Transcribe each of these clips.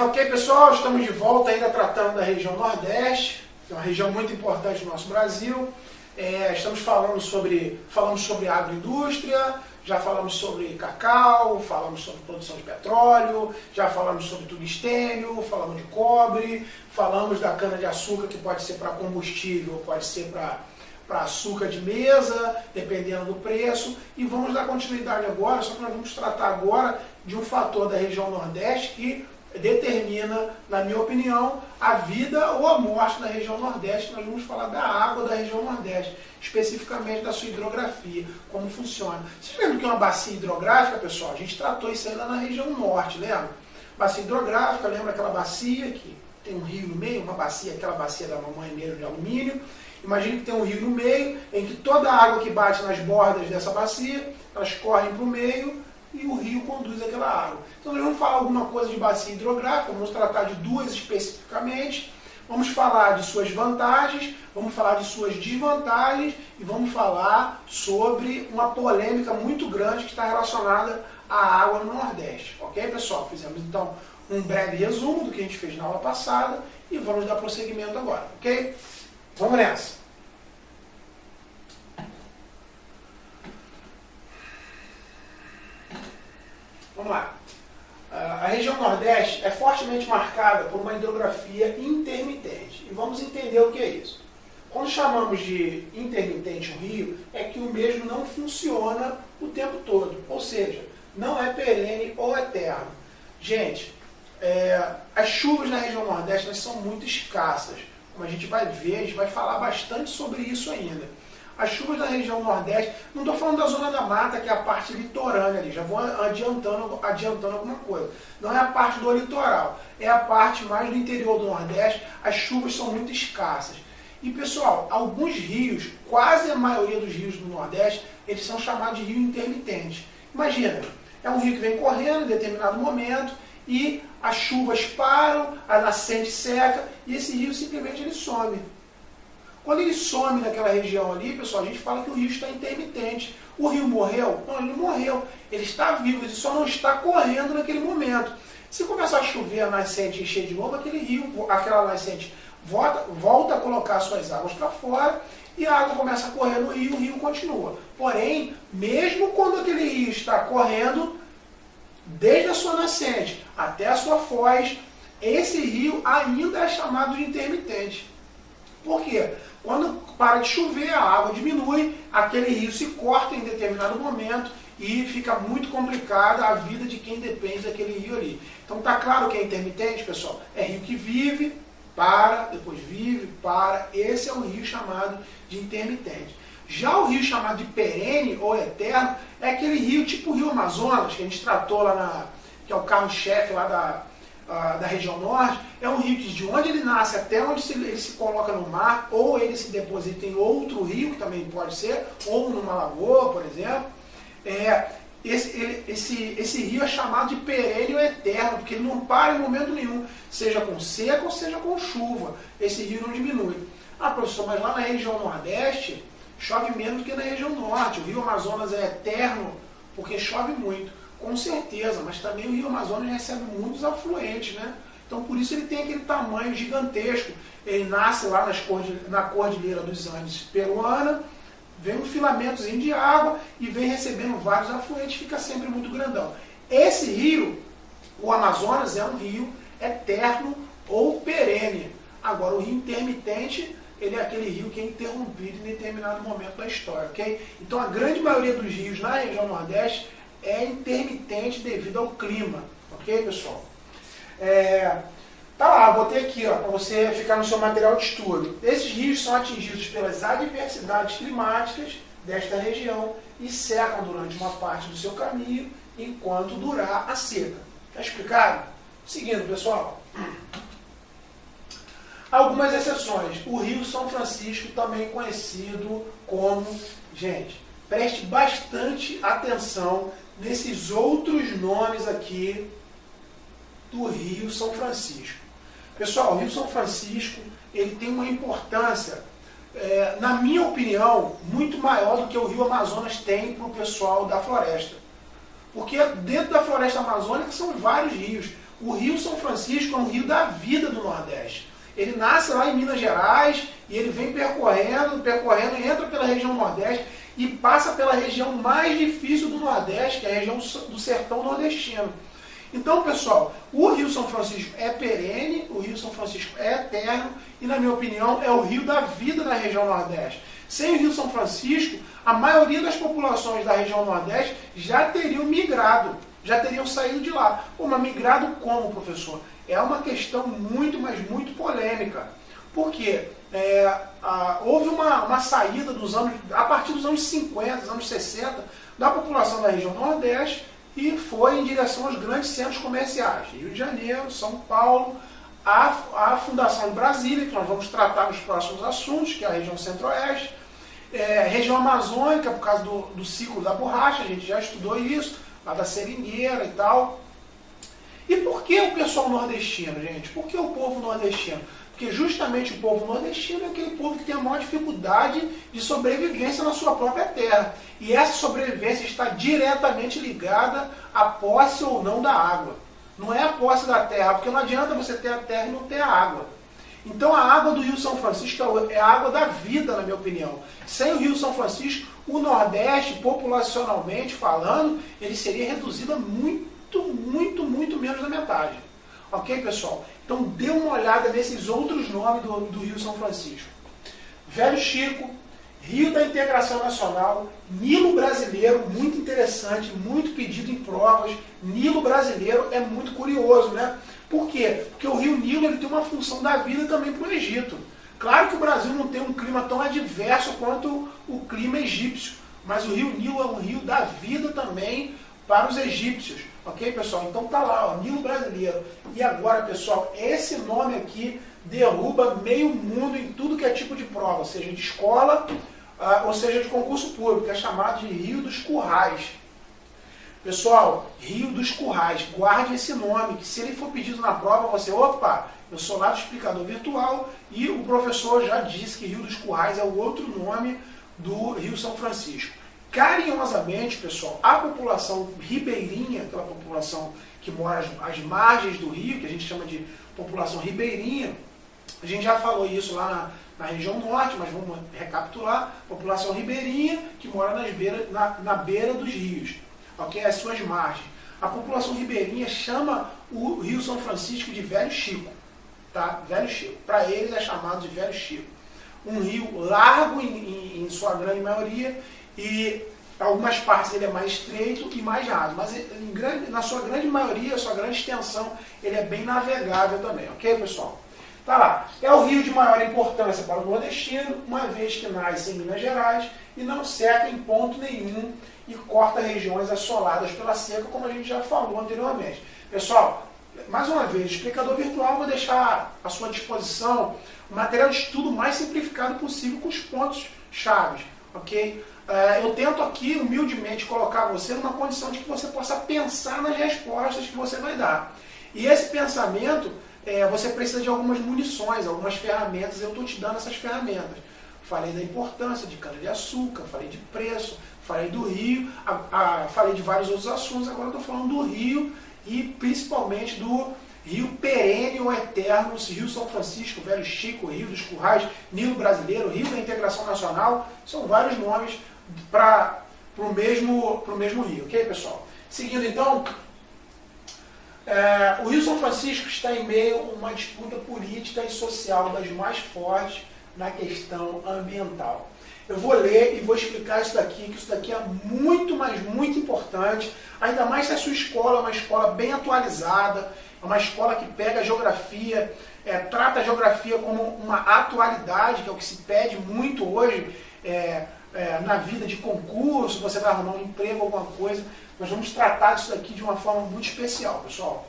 Ok, pessoal, estamos de volta ainda tratando da região Nordeste, que é uma região muito importante do nosso Brasil. Estamos falando sobre agroindústria, já falamos sobre cacau, falamos sobre produção de petróleo, já falamos sobre tungstênio, falamos de cobre, falamos da cana-de-açúcar, que pode ser para combustível, pode ser para açúcar de mesa, dependendo do preço. E vamos dar continuidade agora, só que nós vamos tratar agora de um fator da região Nordeste que determina, na minha opinião, a vida ou a morte da região Nordeste. Nós vamos falar da água da região Nordeste, especificamente da sua hidrografia, como funciona. Vocês lembram que é uma bacia hidrográfica, pessoal? A gente tratou isso aí lá na região Norte, lembra? Bacia hidrográfica, lembra aquela bacia que tem um rio no meio, uma bacia, aquela bacia da mamãe mesmo de alumínio. Imagine que tem um rio no meio, em que toda a água que bate nas bordas dessa bacia, elas correm para o meio, e o rio conduz aquela água. Então nós vamos falar alguma coisa de bacia hidrográfica, vamos tratar de duas especificamente, vamos falar de suas vantagens, vamos falar de suas desvantagens e vamos falar sobre uma polêmica muito grande que está relacionada à água no Nordeste. Ok, pessoal? Fizemos então um breve resumo do que a gente fez na aula passada e vamos dar prosseguimento agora, ok? Vamos nessa! Vamos lá. A região Nordeste é fortemente marcada por uma hidrografia intermitente. E vamos entender o que é isso. Quando chamamos de intermitente um rio, é que o mesmo não funciona o tempo todo. Ou seja, não é perene ou eterno. Gente, as chuvas na região Nordeste elas são muito escassas. Como a gente vai ver, a gente vai falar bastante sobre isso ainda. As chuvas da região Nordeste, não estou falando da zona da mata, que é a parte litorânea ali, já vou adiantando alguma coisa. Não é a parte do litoral, é a parte mais do interior do Nordeste, as chuvas são muito escassas. E pessoal, alguns rios, quase a maioria dos rios do Nordeste, eles são chamados de rio intermitente. Imagina, é um rio que vem correndo em determinado momento e as chuvas param, a nascente seca e esse rio simplesmente ele some. Quando ele some naquela região ali, pessoal, a gente fala que o rio está intermitente. O rio morreu? Não, ele não morreu. Ele está vivo, ele só não está correndo naquele momento. Se começar a chover, a nascente encher de novo, aquele rio, aquela nascente volta a colocar suas águas para fora e a água começa a correr no rio, o rio continua. Porém, mesmo quando aquele rio está correndo, desde a sua nascente até a sua foz, esse rio ainda é chamado de intermitente. Por quê? Quando para de chover, a água diminui, aquele rio se corta em determinado momento e fica muito complicada a vida de quem depende daquele rio ali. Então tá claro que é intermitente, pessoal? É rio que vive, para, depois vive, para. Esse é o rio chamado de intermitente. Já o rio chamado de perene ou eterno é aquele rio tipo o Rio Amazonas, que a gente tratou lá que é o carro-chefe lá da região norte. É um rio que de onde ele nasce até onde ele se coloca no mar, ou ele se deposita em outro rio, que também pode ser, ou numa lagoa, por exemplo. Esse rio é chamado de perene ou eterno, porque ele não para em momento nenhum, seja com seca ou seja com chuva. Esse rio não diminui. Ah, professor, mas lá na região Nordeste chove menos do que na região Norte. O rio Amazonas é eterno porque chove muito. Com certeza, mas também o rio Amazonas recebe muitos afluentes, né? Então por isso ele tem aquele tamanho gigantesco. Ele nasce lá na Cordilheira dos Andes peruana, vem um filamentozinho de água e vem recebendo vários afluentes, fica sempre muito grandão. Esse rio, o Amazonas, é um rio eterno ou perene. Agora o rio intermitente, ele é aquele rio que é interrompido em determinado momento da história, ok? Então a grande maioria dos rios na região Nordeste é intermitente devido ao clima, ok, pessoal? Tá lá, botei aqui para você ficar no seu material de estudo. Esses rios são atingidos pelas adversidades climáticas desta região e secam durante uma parte do seu caminho enquanto durar a seca. Tá explicado? Seguindo, pessoal. Algumas exceções. O Rio São Francisco, também conhecido como... Gente, preste bastante atenção nesses outros nomes aqui do Rio São Francisco. Pessoal, o Rio São Francisco ele tem uma importância, na minha opinião, muito maior do que o Rio Amazonas tem para o pessoal da floresta. Porque dentro da floresta amazônica são vários rios. O Rio São Francisco é um rio da vida do Nordeste. Ele nasce lá em Minas Gerais e ele vem percorrendo, entra pela região Nordeste e passa pela região mais difícil do Nordeste, que é a região do sertão nordestino. Então, pessoal, o Rio São Francisco é perene, o Rio São Francisco é eterno e, na minha opinião, é o rio da vida na região Nordeste. Sem o Rio São Francisco, a maioria das populações da região Nordeste já teriam migrado, já teriam saído de lá. Mas migrado como, professor? É uma questão muito, mas muito polêmica. Por quê? Houve uma saída a partir dos anos 50, dos anos 60, da população da região Nordeste e foi em direção aos grandes centros comerciais. Rio de Janeiro, São Paulo, a fundação de Brasília, que nós vamos tratar nos próximos assuntos, que é a região Centro-Oeste, região amazônica, por causa do ciclo da borracha, a gente já estudou isso, lá da seringueira e tal. E por que o pessoal nordestino, gente? Por que o povo nordestino? Porque justamente o povo nordestino é aquele povo que tem a maior dificuldade de sobrevivência na sua própria terra. E essa sobrevivência está diretamente ligada à posse ou não da água. Não é a posse da terra, porque não adianta você ter a terra e não ter a água. Então a água do Rio São Francisco é a água da vida, na minha opinião. Sem o Rio São Francisco, o Nordeste, populacionalmente falando, ele seria reduzido a muito menos da metade. Ok, pessoal? Então dê uma olhada nesses outros nomes do Rio São Francisco. Velho Chico, Rio da Integração Nacional, Nilo Brasileiro, muito interessante, muito pedido em provas. Nilo Brasileiro é muito curioso, né? Por quê? Porque o Rio Nilo ele tem uma função da vida também para o Egito. Claro que o Brasil não tem um clima tão adverso quanto o clima egípcio, mas o Rio Nilo é um rio da vida também para os egípcios. Ok, pessoal? Então tá lá, ó, Nilo Brasileiro. E agora, pessoal, esse nome aqui derruba meio mundo em tudo que é tipo de prova, seja de escola, ou seja de concurso público, é chamado de Rio dos Currais. Pessoal, Rio dos Currais, guarde esse nome, que se ele for pedido na prova, você, opa, eu sou lá do explicador virtual e o professor já disse que Rio dos Currais é o outro nome do Rio São Francisco. Carinhosamente, pessoal, a população ribeirinha, aquela população que mora às margens do rio, que a gente chama de população ribeirinha, a gente já falou isso lá na região norte, mas vamos recapitular, população ribeirinha que mora na beira dos rios, ok? As suas margens. A população ribeirinha chama o Rio São Francisco de Velho Chico, tá? Velho Chico. Para eles é chamado de Velho Chico. Um rio largo em sua grande maioria, e algumas partes ele é mais estreito e mais raso, mas na sua grande maioria, sua grande extensão, ele é bem navegável também, ok, pessoal? Tá lá. É o rio de maior importância para o nordestino, uma vez que nasce em Minas Gerais e não seca em ponto nenhum e corta regiões assoladas pela seca, como a gente já falou anteriormente. Pessoal, mais uma vez, explicador virtual, vou deixar à sua disposição o material de estudo mais simplificado possível com os pontos chaves, ok? Eu tento aqui, humildemente, colocar você numa condição de que você possa pensar nas respostas que você vai dar. E esse pensamento, você precisa de algumas munições, algumas ferramentas, eu estou te dando essas ferramentas. Falei da importância de cana-de-açúcar, falei de preço, falei do rio, falei de vários outros assuntos, agora estou falando do rio e principalmente do rio perene ou eterno, Rio São Francisco, Velho Chico, Rio dos Currais, Nilo Brasileiro, Rio da Integração Nacional, são vários nomes para o mesmo rio, ok, pessoal? Seguindo então, o Rio São Francisco está em meio a uma disputa política e social das mais fortes na questão ambiental. Eu vou ler e vou explicar isso daqui, que isso daqui é muito, mas muito importante, ainda mais se a sua escola é uma escola bem atualizada, é uma escola que pega a geografia, trata a geografia como uma atualidade, que é o que se pede muito hoje na vida de concurso, você vai arrumar um emprego, alguma coisa. Nós vamos tratar disso daqui de uma forma muito especial, pessoal.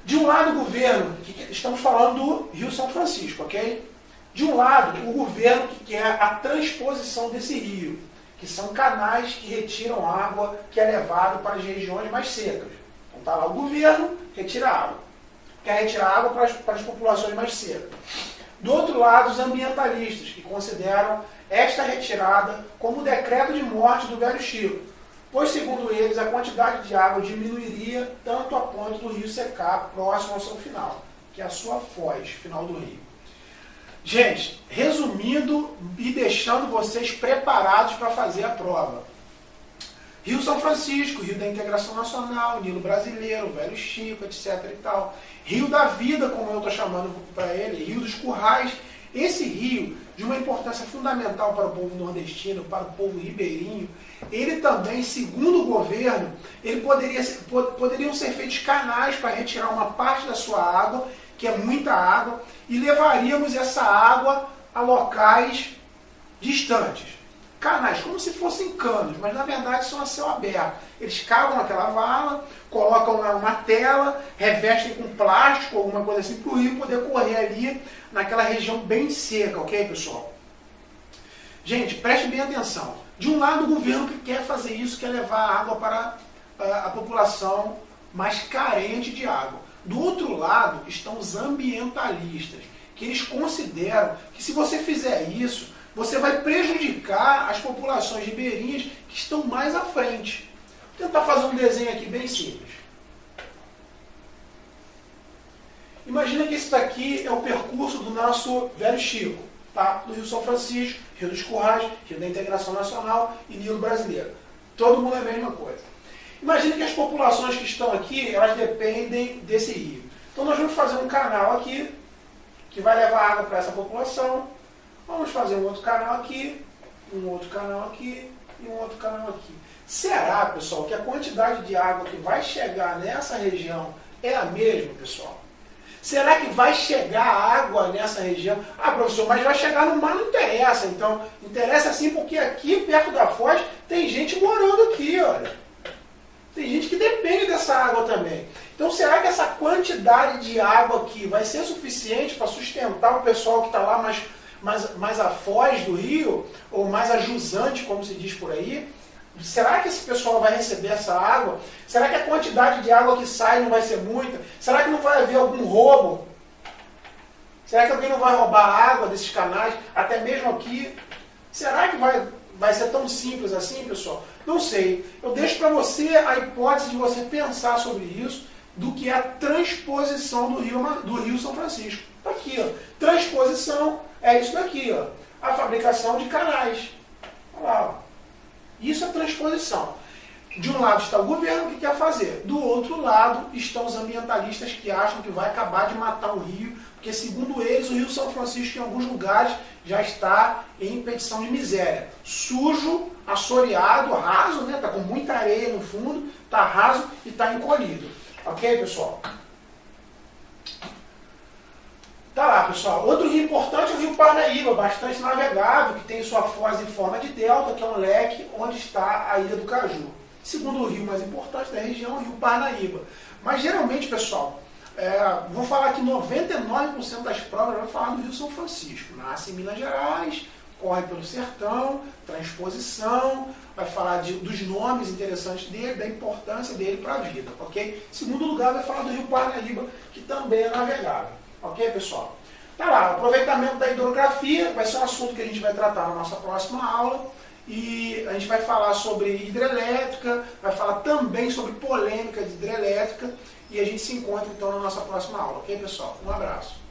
De um lado, o governo, estamos falando do Rio São Francisco, ok? De um lado, o governo que quer a transposição desse rio, que são canais que retiram água que é levada para as regiões mais secas. Então está lá o governo, retira água. Quer retirar água para as populações mais secas. Do outro lado, os ambientalistas, que consideram esta retirada como o decreto de morte do Velho Chico. pois, segundo eles, a quantidade de água diminuiria tanto a ponto do rio secar próximo ao seu final, que é a sua foz, final do rio. Gente, resumindo e deixando vocês preparados para fazer a prova. Rio São Francisco, Rio da Integração Nacional, Nilo Brasileiro, Velho Chico, etc. e tal. Rio da Vida, como eu estou chamando para ele, Rio dos Currais. Esse rio, de uma importância fundamental para o povo nordestino, para o povo ribeirinho, ele também, segundo o governo, poderiam ser feitos canais para retirar uma parte da sua água, que é muita água, e levaríamos essa água a locais distantes. Canais, como se fossem canos, mas na verdade são a céu aberto. Eles cavam aquela vala, colocam lá uma tela, revestem com plástico, alguma coisa assim, para o rio poder correr ali naquela região bem seca, ok, pessoal? Gente, preste bem atenção. De um lado, o governo que quer fazer isso, quer levar água para a população mais carente de água. Do outro lado, estão os ambientalistas, que eles consideram que se você fizer isso, você vai prejudicar as populações ribeirinhas que estão mais à frente. Vou tentar fazer um desenho aqui bem simples. Imagina que esse daqui é o percurso do nosso Velho Chico, tá? Do Rio São Francisco, Rio dos Currais, Rio da Integração Nacional e Nilo Brasileiro. Todo mundo é a mesma coisa. Imagina que as populações que estão aqui, elas dependem desse rio. Então nós vamos fazer um canal aqui, que vai levar água para essa população. Vamos fazer um outro canal aqui, um outro canal aqui e um outro canal aqui. Será, pessoal, que a quantidade de água que vai chegar nessa região é a mesma, pessoal? Será que vai chegar água nessa região? Ah, professor, mas vai chegar no mar, não interessa. Então, interessa sim porque aqui, perto da foz, tem gente morando aqui, olha. Tem gente que depende dessa água também. Então, será que essa quantidade de água aqui vai ser suficiente para sustentar o pessoal que está lá mais à foz do rio, ou mais a jusante, como se diz por aí? Será que esse pessoal vai receber essa água? Será que a quantidade de água que sai não vai ser muita? Será que não vai haver algum roubo? Será que alguém não vai roubar a água desses canais, até mesmo aqui? Será que vai ser tão simples assim, pessoal? Não sei. Eu deixo para você a hipótese de você pensar sobre isso, do que é a transposição do Rio São Francisco. Está aqui, ó. Transposição é isso daqui, ó. A fabricação de canais. Olha lá, ó. Isso é transposição. De um lado está o governo que quer fazer, do outro lado estão os ambientalistas que acham que vai acabar de matar o rio, porque segundo eles o Rio São Francisco em alguns lugares já está em petição de miséria. Sujo, assoreado, raso, né? Está com muita areia no fundo, está raso e está encolhido. Ok, pessoal? Tá lá, pessoal. Outro rio importante é o Rio Parnaíba, bastante navegável, que tem sua foz em forma de delta, que é um leque onde está a Ilha do Caju. Segundo o rio mais importante da região, é o Rio Parnaíba. Mas geralmente, pessoal, vou falar que 99% das provas vai falar do Rio São Francisco. Nasce em Minas Gerais, corre pelo sertão, transposição, vai falar dos nomes interessantes dele, da importância dele para a vida, ok? Segundo lugar, vai falar do Rio Parnaíba, que também é navegável. Ok, pessoal? Tá lá, o aproveitamento da hidrografia vai ser um assunto que a gente vai tratar na nossa próxima aula. E a gente vai falar sobre hidrelétrica, vai falar também sobre polêmica de hidrelétrica. E a gente se encontra então na nossa próxima aula, ok, pessoal? Um abraço.